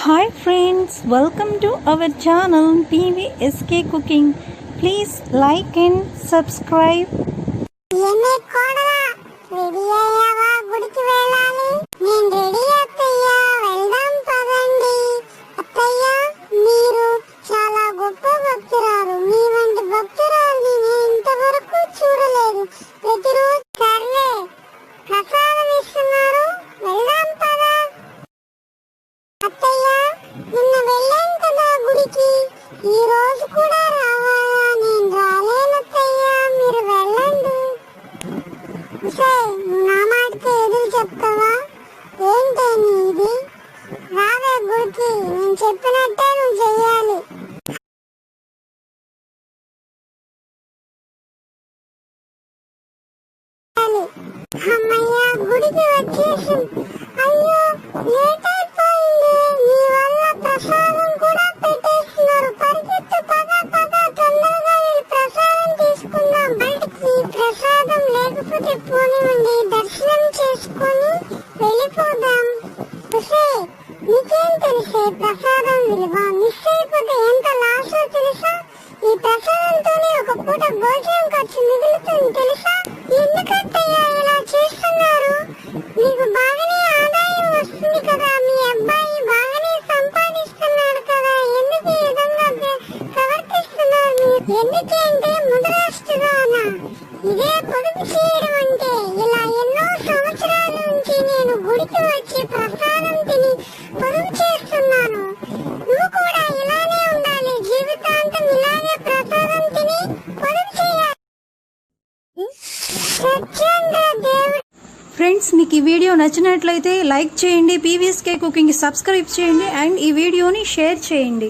Hi friends, welcome to our channel PVSK Cooking. Please like and subscribe. అమ్మయ్య గుడికి వచ్చేసి అయ్యో లేట్ అయిపోయింది. నీ వల్ల ప్రసాదం కూడా పెట్టేస్తున్నారు. పరిగెత్తు పద పద, తొందరగా వెళ్ళి ప్రసాదం తీసుకుందాం. బయటికి ప్రసాదం లేకపోతే పోనివ్వండి, దర్శనం చేసుకొని వెళ్ళిపోదాం. నీకేం తెలిసే ప్రసాదం విలువ? మిస్ అయిపోతే ఎంత లాసో తెలుసా? ఈ ప్రసాదంతోనే ఒక పూట భోజనం ఖర్చు మిగులుతుంది తెలుసా? ఎందుకంటయ్యా ఇలా చేస్తున్నారు? మీకు బాగానే ఆదాయం వస్తుంది కదా, మీ అబ్బాయి బాగానే సంపాదిస్తున్నాడు కదా, ఎందుకు ఈ విధంగా ప్రవర్తిస్తున్నారు? ఎందుకంటే ముదరాష్ట్రదానా ఇదే పొదుపు చేయడం అంటే. ఇలా ఎన్నో సంవత్సరాల నుంచి నేను గుడికి వచ్చి ప్రసాదం తిని పొదుపు చేస్తున్నాను. నువ్వు కూడా ఇలానే ఉండాలి, జీవితాంతం ఇలాగే ప్రసాదం తిని పొదుపు చేయాలి. ఫ్రెండ్స్, మీకు ఈ వీడియో నచ్చినట్లయితే లైక్ చేయండి, PVSK కుకింగ్ సబ్స్క్రైబ్ చేయండి అండ్ ఈ వీడియోని షేర్ చేయండి.